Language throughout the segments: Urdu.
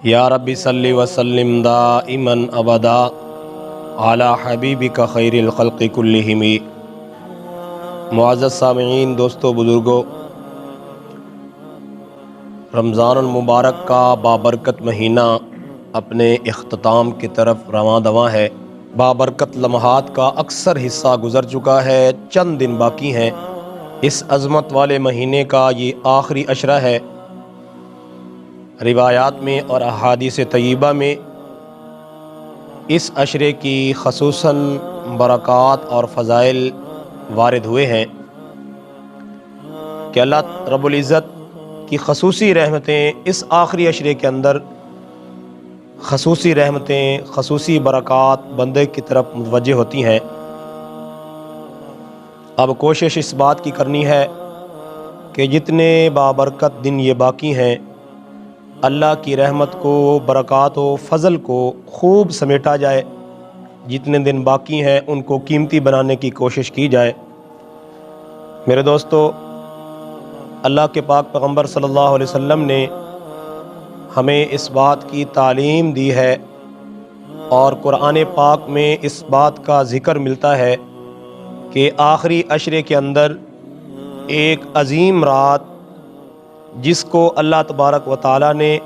یا رب صلی وسلم دائما ابدا علی حبیبک خیر الخلق کلہم۔ معزز سامعین، دوستو، بزرگوں، رمضان المبارک کا بابرکت مہینہ اپنے اختتام کی طرف رواں دواں ہے۔ بابرکت لمحات کا اکثر حصہ گزر چکا ہے، چند دن باقی ہیں۔ اس عظمت والے مہینے کا یہ آخری عشرہ ہے۔ روایات میں اور احادیث طیبہ میں اس عشرے کی خصوصاً برکات اور فضائل وارد ہوئے ہیں کہ اللہ رب العزت کی خصوصی رحمتیں اس آخری عشرے کے اندر، خصوصی رحمتیں، خصوصی برکات بندے کی طرف متوجہ ہوتی ہیں۔ اب کوشش اس بات کی کرنی ہے کہ جتنے بابرکت دن یہ باقی ہیں، اللہ کی رحمت کو، برکات و فضل کو خوب سمیٹا جائے۔ جتنے دن باقی ہیں ان کو قیمتی بنانے کی کوشش کی جائے۔ میرے دوستو، اللہ کے پاک پیغمبر صلی اللہ علیہ وسلم نے ہمیں اس بات کی تعلیم دی ہے اور قرآن پاک میں اس بات کا ذکر ملتا ہے کہ آخری عشرے کے اندر ایک عظیم رات، جس کو اللہ تبارک و تعالیٰ نے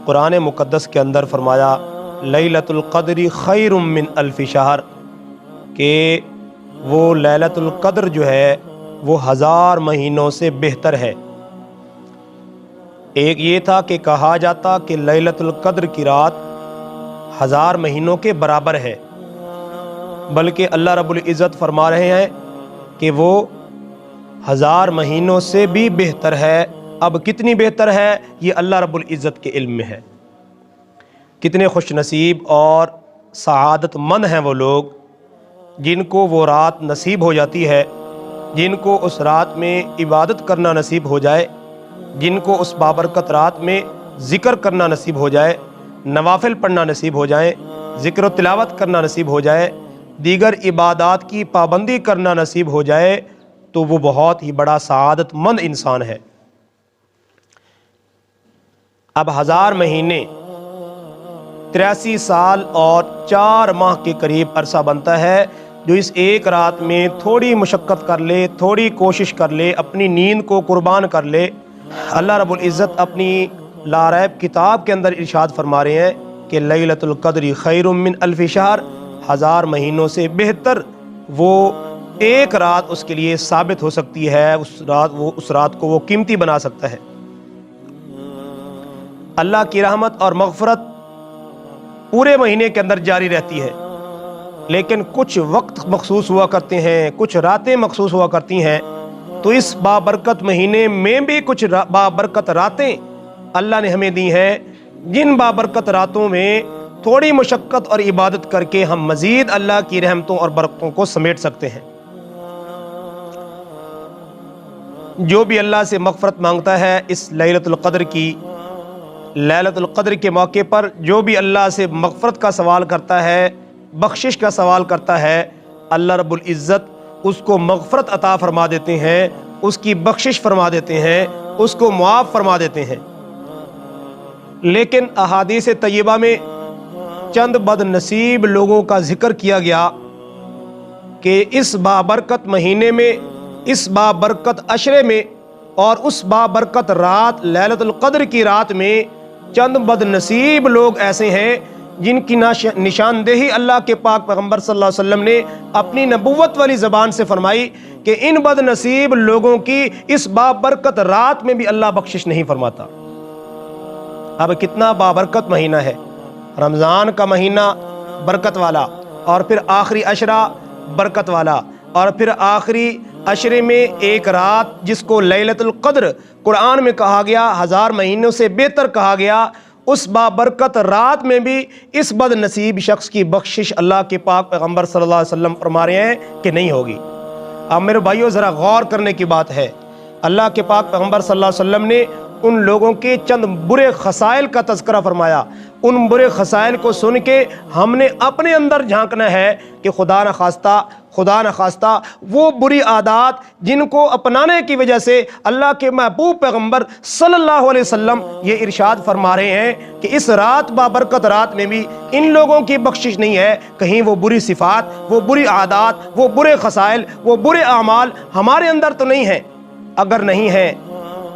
قرآن مقدس کے اندر فرمایا لیلۃ القدر خیر من الف شہر، کہ وہ لیلۃ القدر جو ہے وہ 1000 مہینوں سے بہتر ہے۔ ایک یہ تھا کہ کہا جاتا کہ لیلۃ القدر کی رات 1000 مہینوں کے برابر ہے، بلکہ اللہ رب العزت فرما رہے ہیں کہ وہ 1000 مہینوں سے بھی بہتر ہے۔ اب کتنی بہتر ہے یہ اللہ رب العزت کے علم میں ہے۔ کتنے خوش نصیب اور سعادت مند ہیں وہ لوگ جن کو وہ رات نصیب ہو جاتی ہے، جن کو اس رات میں عبادت کرنا نصیب ہو جائے، جن کو اس بابرکت رات میں ذکر کرنا نصیب ہو جائے، نوافل پڑھنا نصیب ہو جائے، ذکر و تلاوت کرنا نصیب ہو جائے، دیگر عبادات کی پابندی کرنا نصیب ہو جائے، تو وہ بہت ہی بڑا سعادت مند انسان ہے۔ اب 1000 مہینے 83 سال اور 4 ماہ کے قریب عرصہ بنتا ہے، جو اس ایک رات میں تھوڑی مشقت کر لے، تھوڑی کوشش کر لے، اپنی نیند کو قربان کر لے۔ اللہ رب العزت اپنی لاریب کتاب کے اندر ارشاد فرما رہے ہیں کہ لیلۃ القدر خیر من الف شہر، 1000 مہینوں سے بہتر وہ ایک رات اس کے لیے ثابت ہو سکتی ہے۔ اس رات کو وہ قیمتی بنا سکتا ہے۔ اللہ کی رحمت اور مغفرت پورے مہینے کے اندر جاری رہتی ہے، لیکن کچھ وقت مخصوص ہوا کرتے ہیں، کچھ راتیں مخصوص ہوا کرتی ہیں۔ تو اس بابرکت مہینے میں بھی کچھ بابرکت راتیں اللہ نے ہمیں دی ہیں، جن بابرکت راتوں میں تھوڑی مشقت اور عبادت کر کے ہم مزید اللہ کی رحمتوں اور برکتوں کو سمیٹ سکتے ہیں۔ جو بھی اللہ سے مغفرت مانگتا ہے اس لیلۃ القدر کے موقع پر، جو بھی اللہ سے مغفرت کا سوال کرتا ہے، بخشش کا سوال کرتا ہے، اللہ رب العزت اس کو مغفرت عطا فرما دیتے ہیں، اس کی بخشش فرما دیتے ہیں، اس کو معاف فرما دیتے ہیں۔ لیکن احادیث طیبہ میں چند بد نصیب لوگوں کا ذکر کیا گیا کہ اس بابرکت مہینے میں، اس بابرکت عشرے میں اور اس بابرکت رات لیلۃ القدر کی رات میں چند بد نصیب لوگ ایسے ہیں جن کی نشاندہی اللہ کے پاک پیغمبر صلی اللہ علیہ وسلم نے اپنی نبوت والی زبان سے فرمائی کہ ان بد نصیب لوگوں کی اس بابرکت رات میں بھی اللہ بخشش نہیں فرماتا۔ اب کتنا بابرکت مہینہ ہے، رمضان کا مہینہ برکت والا، اور پھر آخری عشرہ برکت والا، اور پھر آخری عشرے میں ایک رات جس کو لیلۃ القدر قرآن میں کہا گیا، 1000 مہینوں سے بہتر کہا گیا، اس بابرکت رات میں بھی اس بد نصیب شخص کی بخشش اللہ کے پاک پیغمبر صلی اللہ علیہ وسلم فرما رہے ہیں کہ نہیں ہوگی۔ اب میرے بھائیو، ذرا غور کرنے کی بات ہے، اللہ کے پاک پیغمبر صلی اللہ علیہ وسلم نے ان لوگوں کے چند برے خصائل کا تذکرہ فرمایا۔ ان برے خصائل کو سن کے ہم نے اپنے اندر جھانکنا ہے کہ خدا نخواستہ خدا نخواستہ وہ بری عادات جن کو اپنانے کی وجہ سے اللہ کے محبوب پیغمبر صلی اللہ علیہ وسلم یہ ارشاد فرما رہے ہیں کہ اس رات بابرکت رات میں بھی ان لوگوں کی بخشش نہیں ہے، کہیں وہ بری صفات، وہ بری عادات، وہ برے خصائل، وہ برے اعمال ہمارے اندر تو نہیں ہیں۔ اگر نہیں ہے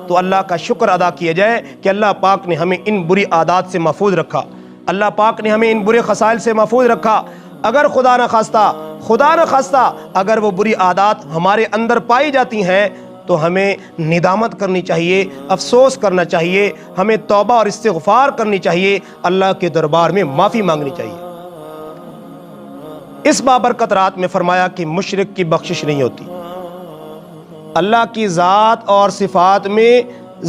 تو اللہ کا شکر ادا کیا جائے کہ اللہ پاک نے ہمیں ان بری عادات سے محفوظ رکھا، اللہ پاک نے ہمیں ان برے خصائل سے محفوظ رکھا۔ اگر خدا نخواستہ اگر وہ بری عادات ہمارے اندر پائی جاتی ہیں تو ہمیں ندامت کرنی چاہیے، افسوس کرنا چاہیے، ہمیں توبہ اور استغفار کرنی چاہیے، اللہ کے دربار میں معافی مانگنی چاہیے۔ اس بابرکت رات میں فرمایا کہ مشرک کی بخشش نہیں ہوتی۔ اللہ کی ذات اور صفات میں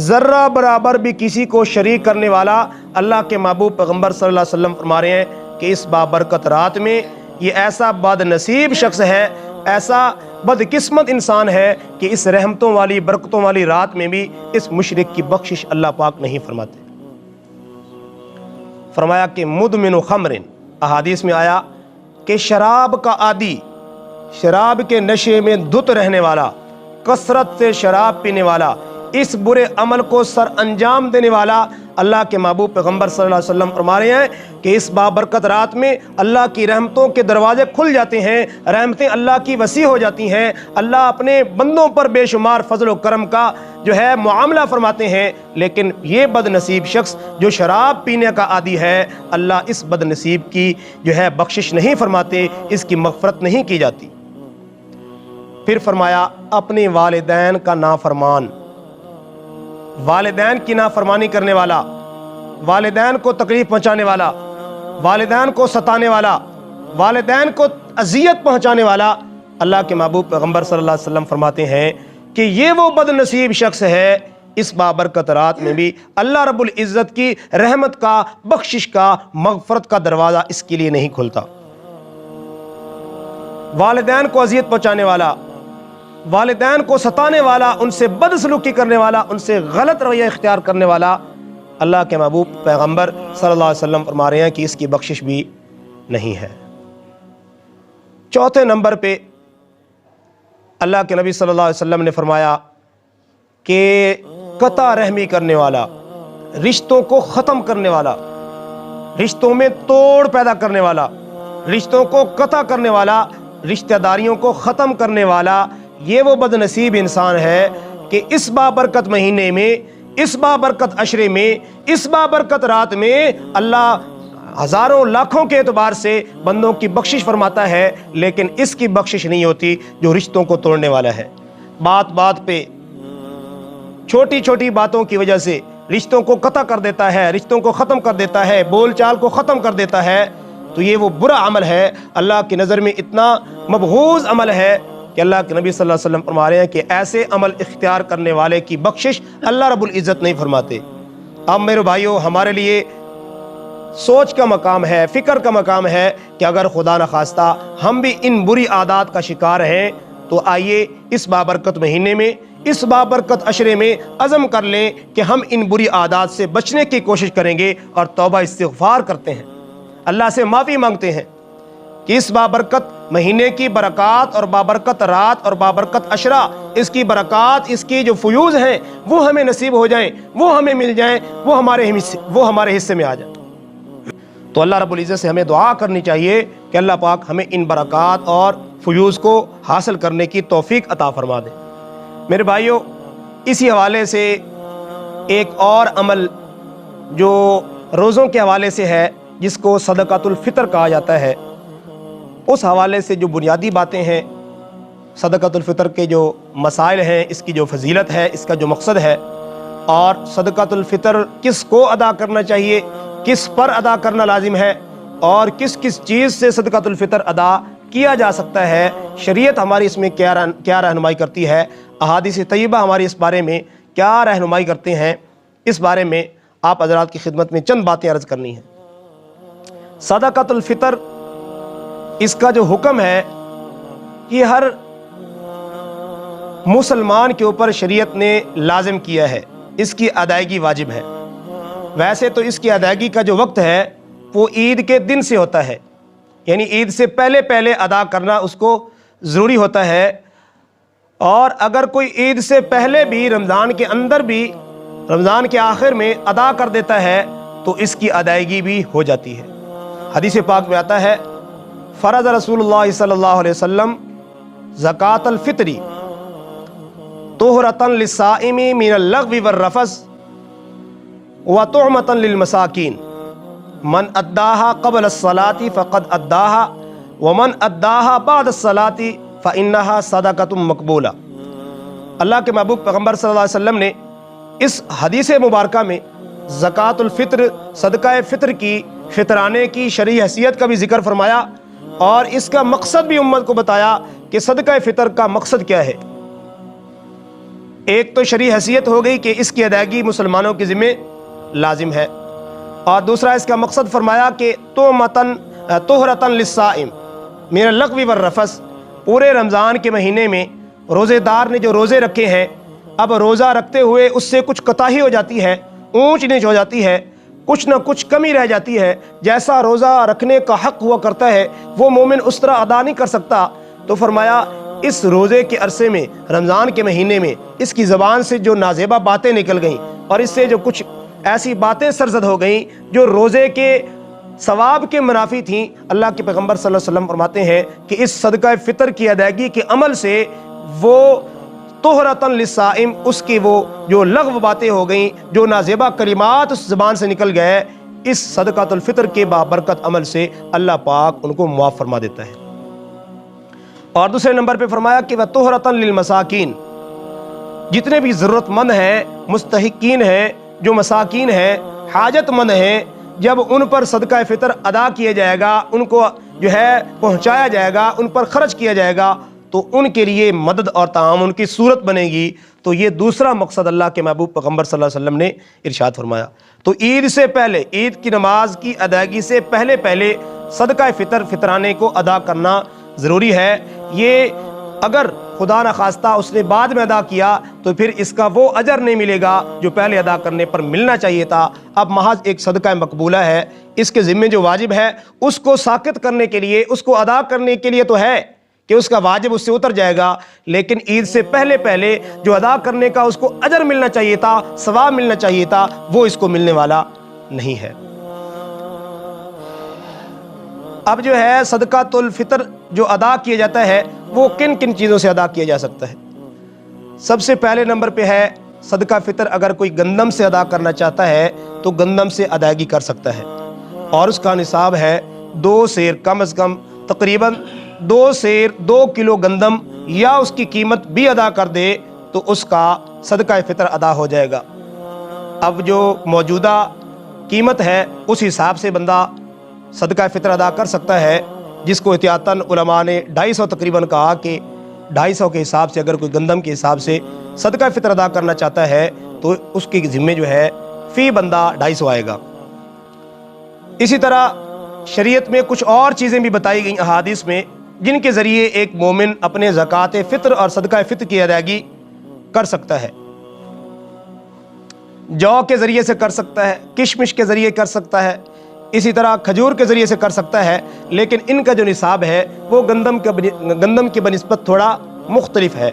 ذرہ برابر بھی کسی کو شریک کرنے والا اللہ کے محبوب پیغمبر صلی اللہ علیہ وسلم فرما رہے ہیں کہ اس بابرکت رات میں یہ ایسا بد نصیب شخص ہے، ایسا بدقسمت انسان ہے کہ اس رحمتوں والی برکتوں والی رات میں بھی اس مشرک کی بخشش اللہ پاک نہیں فرماتے۔ فرمایا کہ مدمن خمر، احادیث میں آیا کہ شراب کا عادی، شراب کے نشے میں دھت رہنے والا، کثرت سے شراب پینے والا، اس برے عمل کو سر انجام دینے والا، اللہ کے محبوب پیغمبر صلی اللہ علیہ وسلم فرما رہے ہیں کہ اس بابرکت رات میں اللہ کی رحمتوں کے دروازے کھل جاتے ہیں، رحمتیں اللہ کی وسیع ہو جاتی ہیں، اللہ اپنے بندوں پر بے شمار فضل و کرم کا جو ہے معاملہ فرماتے ہیں۔ لیکن یہ بد نصیب شخص جو شراب پینے کا عادی ہے، اللہ اس بد نصیب کی جو ہے بخشش نہیں فرماتے، اس کی مغفرت نہیں کی جاتی۔ پھر فرمایا اپنے والدین کا نافرمان، والدین کی نافرمانی کرنے والا، والدین کو تکلیف پہنچانے والا، والدین کو ستانے والا، والدین کو اذیت پہنچانے والا، اللہ کے محبوب پیغمبر صلی اللہ علیہ وسلم فرماتے ہیں کہ یہ وہ بد نصیب شخص ہے، اس بابرکت رات میں بھی اللہ رب العزت کی رحمت کا، بخشش کا، مغفرت کا دروازہ اس کے لیے نہیں کھلتا۔ والدین کو اذیت پہنچانے والا، والدین کو ستانے والا، ان سے بدسلوکی کرنے والا، ان سے غلط رویہ اختیار کرنے والا، اللہ کے محبوب پیغمبر صلی اللہ علیہ وسلم فرما رہے ہیں کہ اس کی بخشش بھی نہیں ہے۔ چوتھے نمبر پہ اللہ کے نبی صلی اللہ علیہ وسلم نے فرمایا کہ قطع رحمی کرنے والا، رشتوں کو ختم کرنے والا، رشتوں میں توڑ پیدا کرنے والا، رشتوں کو قطع کرنے والا، رشتہ داریوں کو ختم کرنے والا، یہ وہ بد نصیب انسان ہے کہ اس بابرکت مہینے میں، اس بابرکت عشرے میں، اس بابرکت رات میں اللہ ہزاروں لاکھوں کے اعتبار سے بندوں کی بخشش فرماتا ہے، لیکن اس کی بخشش نہیں ہوتی جو رشتوں کو توڑنے والا ہے۔ بات بات پہ چھوٹی چھوٹی باتوں کی وجہ سے رشتوں کو قطع کر دیتا ہے، رشتوں کو ختم کر دیتا ہے، بول چال کو ختم کر دیتا ہے، تو یہ وہ برا عمل ہے، اللہ کی نظر میں اتنا مبغوض عمل ہے کہ اللہ کے نبی صلی اللہ علیہ وسلم فرما رہے ہیں کہ ایسے عمل اختیار کرنے والے کی بخشش اللہ رب العزت نہیں فرماتے۔ اب میرے بھائیو، ہمارے لیے سوچ کا مقام ہے، فکر کا مقام ہے کہ اگر خدا نخواستہ ہم بھی ان بری عادات کا شکار ہیں تو آئیے اس بابرکت مہینے میں، اس بابرکت عشرے میں عزم کر لیں کہ ہم ان بری عادات سے بچنے کی کوشش کریں گے اور توبہ استغفار کرتے ہیں، اللہ سے معافی مانگتے ہیں کہ اس بابرکت مہینے کی برکات اور بابرکت رات اور بابرکت عشرہ، اس کی برکات، اس کی جو فیوز ہیں وہ ہمیں نصیب ہو جائیں، وہ ہمیں مل جائیں، وہ ہمارے حصے میں آ جائیں۔ تو اللہ رب العزت سے ہمیں دعا کرنی چاہیے کہ اللہ پاک ہمیں ان برکات اور فیوز کو حاصل کرنے کی توفیق عطا فرما دے۔ میرے بھائیوں، اسی حوالے سے ایک اور عمل جو روزوں کے حوالے سے ہے، جس کو صدقۃ الفطر کہا جاتا ہے، اس حوالے سے جو بنیادی باتیں ہیں، صدقۃ الفطر کے جو مسائل ہیں، اس کی جو فضیلت ہے، اس کا جو مقصد ہے، اور صدقۃ الفطر کس کو ادا کرنا چاہیے، کس پر ادا کرنا لازم ہے، اور کس کس چیز سے صدقۃ الفطر ادا کیا جا سکتا ہے، شریعت ہماری اس میں کیا رہنمائی کرتی ہے، احادیث طیبہ ہماری اس بارے میں کیا رہنمائی کرتے ہیں، اس بارے میں آپ حضرات کی خدمت میں چند باتیں عرض کرنی ہیں۔ صدقۃ الفطر، اس کا جو حکم ہے یہ ہر مسلمان کے اوپر شریعت نے لازم کیا ہے، اس کی ادائیگی واجب ہے۔ ویسے تو اس کی ادائیگی کا جو وقت ہے وہ عید کے دن سے ہوتا ہے، یعنی عید سے پہلے ادا کرنا اس کو ضروری ہوتا ہے، اور اگر کوئی عید سے پہلے بھی رمضان کے اندر بھی رمضان کے آخر میں ادا کر دیتا ہے تو اس کی ادائیگی بھی ہو جاتی ہے۔ حدیث پاک میں آتا ہے فرض رسول اللہ صلی اللہ علیہ وسلم زکوٰۃ الفطر طہرۃ للصائم من اللغو والرفث وطعمۃ للمساکین من اداها قبل الصلاۃ فقد اداها ومن اداها بعد الصلاۃ فإنها صدقۃ مقبولہ۔ اللہ کے محبوب پیغمبر صلی اللہ علیہ وسلم نے اس حدیث مبارکہ میں زکوٰۃ الفطر صدقہ فطر کی فطرانے کی شرعی حیثیت کا بھی ذکر فرمایا، اور اس کا مقصد بھی امت کو بتایا کہ صدقہ فطر کا مقصد کیا ہے۔ ایک تو شرعی حیثیت ہو گئی کہ اس کی ادائیگی مسلمانوں کے ذمہ لازم ہے، اور دوسرا اس کا مقصد فرمایا کہ طہرۃ للصائم من اللغو والرفث، پورے رمضان کے مہینے میں روزے دار نے جو روزے رکھے ہیں، اب روزہ رکھتے ہوئے اس سے کچھ کوتاہی ہو جاتی ہے، اونچ نیچ ہو جاتی ہے، کچھ نہ کچھ کمی رہ جاتی ہے، جیسا روزہ رکھنے کا حق ہوا کرتا ہے وہ مومن اس طرح ادا نہیں کر سکتا، تو فرمایا اس روزے کے عرصے میں رمضان کے مہینے میں اس کی زبان سے جو نازیبہ باتیں نکل گئیں اور اس سے جو کچھ ایسی باتیں سرزد ہو گئیں جو روزے کے ثواب کے منافی تھیں، اللہ کے پیغمبر صلی اللہ علیہ وسلم فرماتے ہیں کہ اس صدقہ فطر کی ادائیگی کے عمل سے وہ طہرۃ للصائم، اس کی وہ جو لغو باتیں ہو گئیں، جو نازیبہ کلمات اس زبان سے نکل گئے، اس صدقۃ الفطر کے بابرکت عمل سے اللہ پاک ان کو معاف فرما دیتا ہے۔ اور دوسرے نمبر پہ فرمایا کہ وطہرۃ للمساکین، جتنے بھی ضرورت مند ہیں، مستحقین ہیں، جو مساکین ہیں، حاجت مند ہیں، جب ان پر صدقہ فطر ادا کیا جائے گا، ان کو جو ہے پہنچایا جائے گا، ان پر خرچ کیا جائے گا، تو ان کے لیے مدد اور تعاون کی صورت بنے گی۔ تو یہ دوسرا مقصد اللہ کے محبوب پیغمبر صلی اللہ علیہ وسلم نے ارشاد فرمایا۔ تو عید سے پہلے، عید کی نماز کی ادائیگی سے پہلے صدقہ فطر فطرانے کو ادا کرنا ضروری ہے۔ یہ اگر خدا نخواستہ اس نے بعد میں ادا کیا تو پھر اس کا وہ اجر نہیں ملے گا جو پہلے ادا کرنے پر ملنا چاہیے تھا۔ اب محض ایک صدقہ مقبولہ ہے، اس کے ذمے جو واجب ہے اس کو ساقط کرنے کے لیے، اس کو ادا کرنے کے لیے تو ہے کہ اس کا واجب اس سے اتر جائے گا، لیکن عید سے پہلے جو ادا کرنے کا اس کو اجر ملنا چاہیے تھا، ثواب ملنا چاہیے تھا، وہ اس کو ملنے والا نہیں ہے۔ اب جو ہے صدقۃ الفطر جو ادا کیا جاتا ہے وہ کن کن چیزوں سے ادا کیا جا سکتا ہے؟ سب سے پہلے نمبر پہ ہے صدقہ فطر اگر کوئی گندم سے ادا کرنا چاہتا ہے تو گندم سے ادائیگی کر سکتا ہے، اور اس کا نصاب ہے 2 سیر، کم از کم تقریباً 2 سیر 2 کلو گندم، یا اس کی قیمت بھی ادا کر دے تو اس کا صدقہ فطر ادا ہو جائے گا۔ اب جو موجودہ قیمت ہے اس حساب سے بندہ صدقہ فطر ادا کر سکتا ہے، جس کو احتیاطاً علماء نے 250 تقریباً کہا کہ 250 کے حساب سے اگر کوئی گندم کے حساب سے صدقہ فطر ادا کرنا چاہتا ہے تو اس کے ذمے جو ہے فی بندہ 250 آئے گا۔ اسی طرح شریعت میں کچھ اور چیزیں بھی بتائی گئیں احادیث میں جن کے ذریعے ایک مومن اپنے زکوٰۃ فطر اور صدقہ فطر کی ادائیگی کر سکتا ہے۔ جو کے ذریعے سے کر سکتا ہے، کشمش کے ذریعے کر سکتا ہے، اسی طرح کھجور کے ذریعے سے کر سکتا ہے، لیکن ان کا جو نصاب ہے وہ گندم کے بنسبت تھوڑا مختلف ہے۔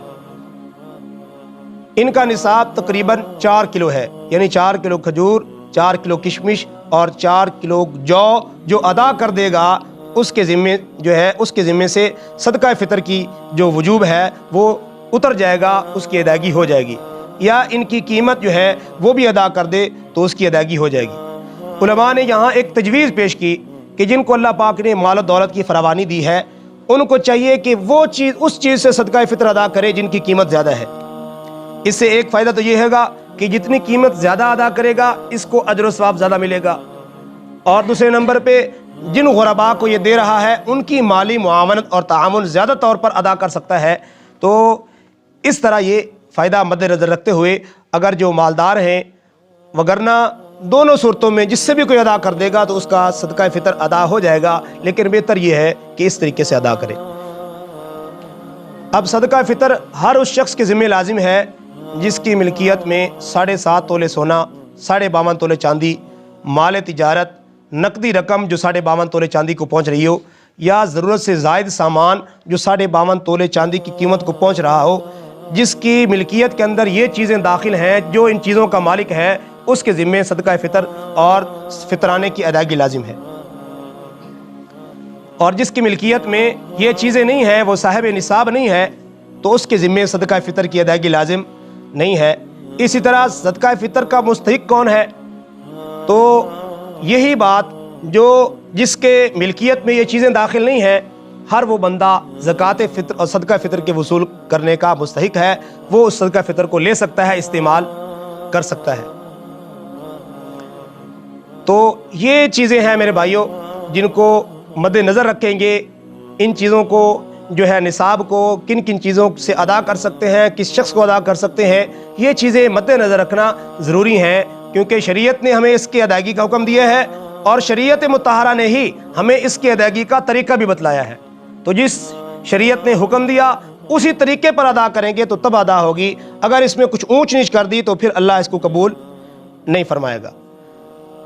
ان کا نصاب تقریباً 4 کلو ہے، یعنی 4 کلو کھجور، 4 کلو کشمش اور 4 کلو جو ادا کر دے گا اس کے ذمے جو ہے اس کے ذمے سے صدقہ فطر کی جو وجوب ہے وہ اتر جائے گا، اس کی ادائیگی ہو جائے گی، یا ان کی قیمت جو ہے وہ بھی ادا کر دے تو اس کی ادائیگی ہو جائے گی۔ علماء نے یہاں ایک تجویز پیش کی کہ جن کو اللہ پاک نے مال و دولت کی فراوانی دی ہے ان کو چاہیے کہ وہ چیز اس چیز سے صدقہ فطر ادا کرے جن کی قیمت زیادہ ہے۔ اس سے ایک فائدہ تو یہ ہوگا کہ جتنی قیمت زیادہ ادا کرے گا اس کو اجر و ثواب زیادہ ملے گا، اور دوسرے نمبر پہ جن غرباء کو یہ دے رہا ہے ان کی مالی معاونت اور تعاون زیادہ طور پر ادا کر سکتا ہے۔ تو اس طرح یہ فائدہ مد نظر رکھتے ہوئے اگر جو مالدار ہیں، وگرنہ دونوں صورتوں میں جس سے بھی کوئی ادا کر دے گا تو اس کا صدقہ فطر ادا ہو جائے گا، لیکن بہتر یہ ہے کہ اس طریقے سے ادا کرے۔ اب صدقہ فطر ہر اس شخص کے ذمہ لازم ہے جس کی ملکیت میں 7.5 تولے سونا، 52.5 تولے چاندی، مال تجارت، نقدی رقم جو 52.5 تولے چاندی کو پہنچ رہی ہو، یا ضرورت سے زائد سامان جو 52.5 تولے چاندی کی قیمت کو پہنچ رہا ہو، جس کی ملکیت کے اندر یہ چیزیں داخل ہیں، جو ان چیزوں کا مالک ہے اس کے ذمے صدقہ فطر اور فطرانے کی ادائیگی لازم ہے۔ اور جس کی ملکیت میں یہ چیزیں نہیں ہیں، وہ صاحب نصاب نہیں ہے، تو اس کے ذمے صدقہ فطر کی ادائیگی لازم نہیں ہے۔ اسی طرح صدقہ فطر کا مستحق کون ہے؟ تو یہی بات جو جس کے ملکیت میں یہ چیزیں داخل نہیں ہیں، ہر وہ بندہ زکوٰۃ فطر اور صدقہ فطر کے وصول کرنے کا مستحق ہے، وہ اس صدقہ فطر کو لے سکتا ہے، استعمال کر سکتا ہے۔ تو یہ چیزیں ہیں میرے بھائیوں جن کو مد نظر رکھیں گے، ان چیزوں کو جو ہے نصاب کو کن کن چیزوں سے ادا کر سکتے ہیں، کس شخص کو ادا کر سکتے ہیں، یہ چیزیں مد نظر رکھنا ضروری ہیں، کیونکہ شریعت نے ہمیں اس کی ادائیگی کا حکم دیا ہے اور شریعت مطہرہ نے ہی ہمیں اس کی ادائیگی کا طریقہ بھی بتلایا ہے۔ تو جس شریعت نے حکم دیا اسی طریقے پر ادا کریں گے تو تب ادا ہوگی، اگر اس میں کچھ اونچ نیچ کر دی تو پھر اللہ اس کو قبول نہیں فرمائے گا۔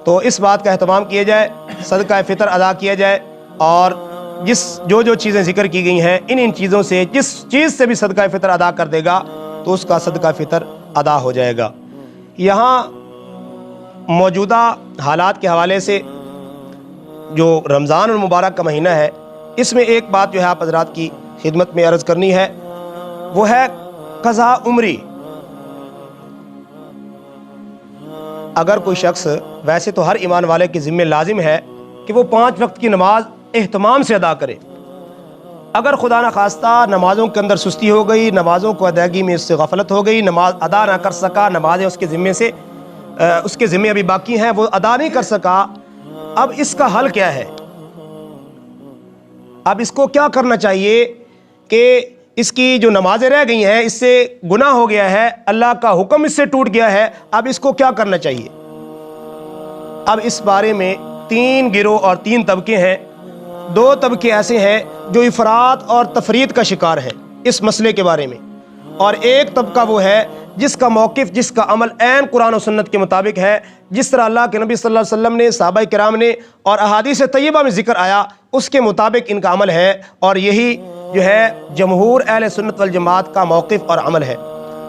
تو اس بات کا اہتمام کیا جائے، صدقہ فطر ادا کیا جائے، اور جو چیزیں ذکر کی گئی ہیں ان چیزوں سے جس چیز سے بھی صدقہ فطر ادا کر دے گا تو اس کا صدقہ فطر ادا ہو جائے گا۔ یہاں موجودہ حالات کے حوالے سے جو رمضان المبارک کا مہینہ ہے، اس میں ایک بات جو ہے آپ حضرات کی خدمت میں عرض کرنی ہے، وہ ہے قضاء عمری۔ اگر کوئی شخص، ویسے تو ہر ایمان والے کے ذمہ لازم ہے کہ وہ 5 وقت کی نماز اہتمام سے ادا کرے، اگر خدا نخواستہ نمازوں کے اندر سستی ہو گئی، نمازوں کو ادائیگی میں اس سے غفلت ہو گئی، نماز ادا نہ کر سکا، نمازیں اس کے ذمے ابھی باقی ہیں، وہ ادا نہیں کر سکا، اب اس کا حل کیا ہے؟ اب اس کو کیا کرنا چاہیے کہ اس کی جو نمازیں رہ گئی ہیں اس سے گناہ ہو گیا ہے، اللہ کا حکم اس سے ٹوٹ گیا ہے، اب اس کو کیا کرنا چاہیے؟ اب اس بارے میں 3 گروہ اور 3 طبقے ہیں۔ 2 طبقے ایسے ہیں جو افراط اور تفریط کا شکار ہیں اس مسئلے کے بارے میں، اور ایک طبقہ وہ ہے جس کا موقف، جس کا عمل عین قرآن و سنت کے مطابق ہے، جس طرح اللہ کے نبی صلی اللہ علیہ وسلم نے، صحابہ کرام نے اور احادیث طیبہ میں ذکر آیا اس کے مطابق ان کا عمل ہے، اور یہی جو ہے جمہور اہل سنت والجماعت کا موقف اور عمل ہے۔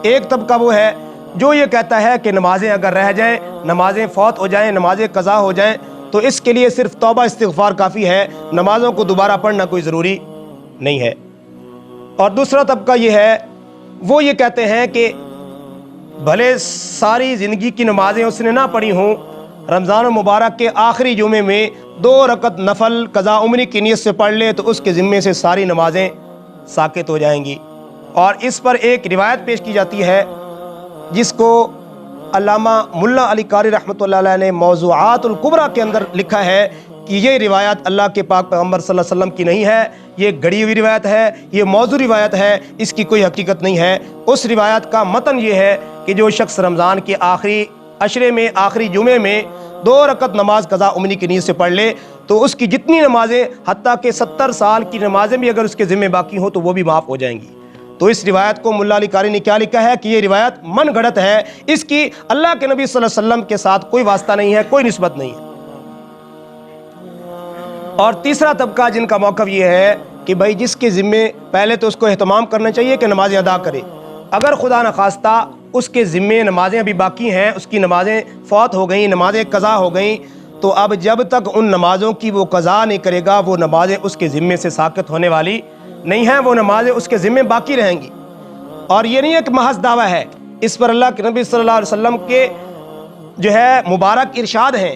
ایک طبقہ وہ ہے جو یہ کہتا ہے کہ نمازیں اگر رہ جائیں، نمازیں فوت ہو جائیں، نمازیں قضا ہو جائیں تو اس کے لیے صرف توبہ استغفار کافی ہے، نمازوں کو دوبارہ پڑھنا کوئی ضروری نہیں ہے۔ اور دوسرا طبقہ یہ ہے، وہ یہ کہتے ہیں کہ بھلے ساری زندگی کی نمازیں اس نے نہ پڑھی ہوں، رمضان المبارک کے آخری جمعے میں 2 رکعت نفل قضاء عمری کی نیت سے پڑھ لے تو اس کے ذمے سے ساری نمازیں ساقط ہو جائیں گی۔ اور اس پر ایک روایت پیش کی جاتی ہے جس کو علامہ ملا علی قاری رحمۃ اللہ علیہ نے موضوعات الکبریٰ کے اندر لکھا ہے کہ یہ روایت اللہ کے پاک پیغمبر صلی اللہ علیہ وسلم کی نہیں ہے، یہ گڑی ہوئی روایت ہے، یہ موضوع روایت ہے، اس کی کوئی حقیقت نہیں ہے۔ اس روایت کا متن یہ ہے کہ جو شخص رمضان کے آخری عشرے میں، آخری جمعے میں 2 رکعت نماز قضاء عمری کی نیت سے پڑھ لے تو اس کی جتنی نمازیں، حتیٰ کہ 70 سال کی نمازیں بھی اگر اس کے ذمہ باقی ہوں تو وہ بھی معاف ہو جائیں گی۔ تو اس روایت کو ملا علی قاری نے کیا لکھا ہے کہ یہ روایت من گھڑت ہے، اس کی اللہ کے نبی صلی اللہ علیہ وسلم کے ساتھ کوئی واسطہ نہیں ہے، کوئی نسبت نہیں ہے۔ اور تیسرا طبقہ جن کا موقف یہ ہے کہ بھائی جس کے ذمے پہلے تو اس کو اہتمام کرنا چاہیے کہ نمازیں ادا کرے، اگر خدا نخواستہ اس کے ذمے نمازیں ابھی باقی ہیں، اس کی نمازیں فوت ہو گئیں، نمازیں قضا ہو گئیں، تو اب جب تک ان نمازوں کی وہ قضا نہیں کرے گا وہ نمازیں اس کے ذمے سے ساقط ہونے والی نہیں ہیں، وہ نمازیں اس کے ذمے باقی رہیں گی۔ اور یہ نہیں ایک محض دعویٰ ہے، اس پر اللہ کے نبی صلی اللہ علیہ وسلم کے جو ہے مبارک ارشاد ہیں۔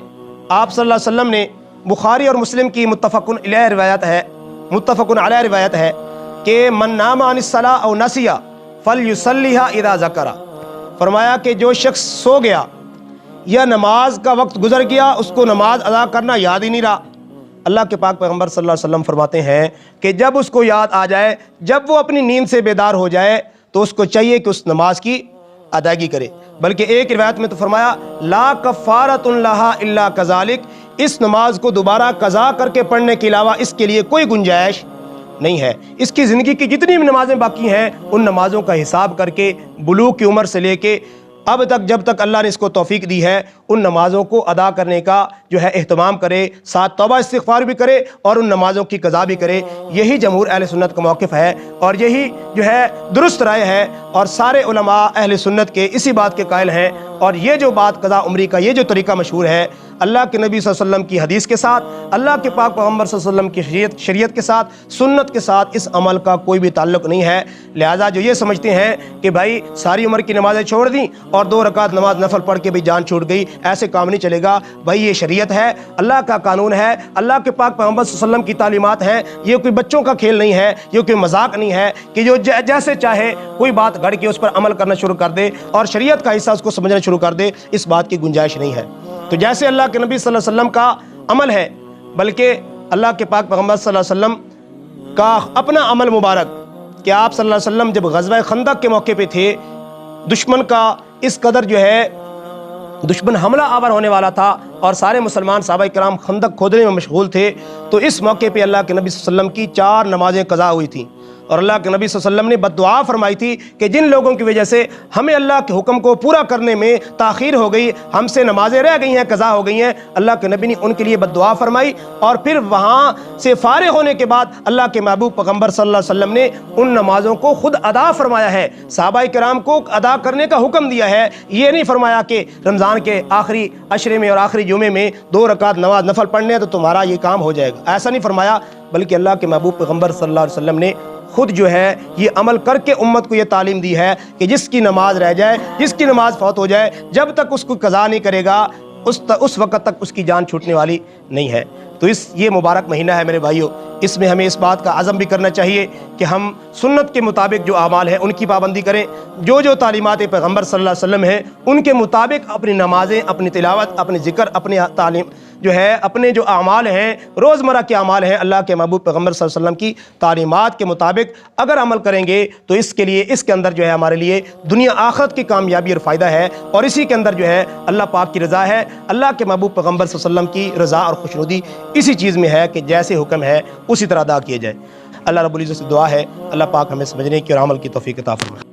آپ صلی اللہ علیہ وسلم نے، بخاری اور مسلم کی متفق علیہ روایت ہے کہ من نام عن الصلاۃ او نسیہ فلیصلیھا اذا ذکر، فرمایا کہ جو شخص سو گیا یا نماز کا وقت گزر گیا، اس کو نماز ادا کرنا یاد ہی نہیں رہا، اللہ کے پاک پیغمبر صلی اللہ علیہ وسلم فرماتے ہیں کہ جب اس کو یاد آ جائے، جب وہ اپنی نیند سے بیدار ہو جائے تو اس کو چاہیے کہ اس نماز کی ادائیگی کرے۔ بلکہ ایک روایت میں تو فرمایا لا کفارۃ لہا الا کذالک، اس نماز کو دوبارہ قضا کر کے پڑھنے کے علاوہ اس کے لیے کوئی گنجائش نہیں ہے۔ اس کی زندگی کی جتنی بھی نمازیں باقی ہیں ان نمازوں کا حساب کر کے بلوغ کی عمر سے لے کے اب تک جب تک اللہ نے اس کو توفیق دی ہے ان نمازوں کو ادا کرنے کا جو ہے اہتمام کرے، ساتھ توبہ استغفار بھی کرے اور ان نمازوں کی قضا بھی کرے۔ یہی جمہور اہل سنت کا موقف ہے اور یہی جو ہے درست رائے ہے، اور سارے علماء اہل سنت کے اسی بات کے قائل ہیں۔ اور یہ جو بات قضا عمری کا یہ جو طریقہ مشہور ہے، اللہ کے نبی صلی اللہ علیہ وسلم کی حدیث کے ساتھ، اللہ کے پاک پیغمبر صلی اللہ علیہ وسلم کی شریعت کے ساتھ، سنت کے ساتھ اس عمل کا کوئی بھی تعلق نہیں ہے۔ لہٰذا جو یہ سمجھتے ہیں کہ بھائی ساری عمر کی نمازیں چھوڑ دیں اور 2 رکعت نماز نفل پڑھ کے بھی جان چھوٹ گئی، ایسے کام نہیں چلے گا۔ بھائی یہ شریعت ہے، اللہ کا قانون ہے، اللہ کے پاک پیغمبر صلی اللہ علیہ وسلم کی تعلیمات ہیں، یہ کوئی بچوں کا کھیل نہیں ہے، یہ کوئی مذاق نہیں ہے کہ جو جیسے چاہے کوئی بات گھڑ کے اس پر عمل کرنا شروع کر دے اور شریعت کا حصہ اس کو سمجھنا شروع کر دے، اس بات کی گنجائش نہیں ہے۔ تو جیسے اللہ کے نبی صلی اللہ علیہ وسلم کا عمل ہے، بلکہ اللہ کے پاک پیغمبر صلی اللہ علیہ وسلم کا اپنا عمل مبارک کہ آپ صلی اللہ علیہ وسلم جب غزوہ خندق کے موقع پہ تھے، دشمن کا اس قدر جو ہے دشمن حملہ آور ہونے والا تھا اور سارے مسلمان صحابہ کرام خندق کھودنے میں مشغول تھے، تو اس موقع پہ اللہ کے نبی صلی اللہ علیہ وسلم کی 4 نمازیں قضا ہوئی تھیں، اور اللہ کے نبی صلی اللہ علیہ وسلم نے بد دعا فرمائی تھی کہ جن لوگوں کی وجہ سے ہمیں اللہ کے حکم کو پورا کرنے میں تاخیر ہو گئی، ہم سے نمازیں رہ گئی ہیں، قضا ہو گئی ہیں، اللہ کے نبی نے ان کے لیے بد دعا فرمائی، اور پھر وہاں سے فارغ ہونے کے بعد اللہ کے محبوب پیغمبر صلی اللہ علیہ وسلم نے ان نمازوں کو خود ادا فرمایا ہے، صحابہ کرام کو ادا کرنے کا حکم دیا ہے۔ یہ نہیں فرمایا کہ رمضان کے آخری عشرے میں اور آخری جمعے میں 2 رکعت نماز نفل پڑھنے ہیں تو تمہارا یہ کام ہو جائے گا، ایسا نہیں فرمایا، بلکہ اللہ کے محبوب پیغمبر صلی اللہ علیہ وسلم نے خود جو ہے یہ عمل کر کے امت کو یہ تعلیم دی ہے کہ جس کی نماز رہ جائے، جس کی نماز فوت ہو جائے، جب تک اس کو قضا نہیں کرے گا اس وقت تک اس کی جان چھوٹنے والی نہیں ہے۔ تو یہ مبارک مہینہ ہے میرے بھائیوں، اس میں ہمیں اس بات کا عزم بھی کرنا چاہیے کہ ہم سنت کے مطابق جو اعمال ہیں ان کی پابندی کریں، جو تعلیمات پیغمبر صلی اللہ علیہ وسلم ہیں ان کے مطابق اپنی نمازیں، اپنی تلاوت، اپنی ذکر، اپنی تعلیم جو ہے، اپنے جو اعمال ہیں، روزمرہ کے اعمال ہیں، اللہ کے محبوب پیغمبر صلی اللہ علیہ وسلم کی تعلیمات کے مطابق اگر عمل کریں گے تو اس کے اندر جو ہے ہمارے لیے دنیا آخرت کی کامیابی اور فائدہ ہے، اور اسی کے اندر جو ہے اللہ پاک کی رضا ہے، اللہ کے محبوب پیغمبر صلی اللہ علیہ وسلم کی رضا اور خوشنودی اسی چیز میں ہے کہ جیسے حکم ہے اسی طرح ادا کیے جائے۔ اللہ رب العزت سے دعا ہے اللہ پاک ہمیں سمجھنے کی اور عمل کی توفیق عطا فرمائے۔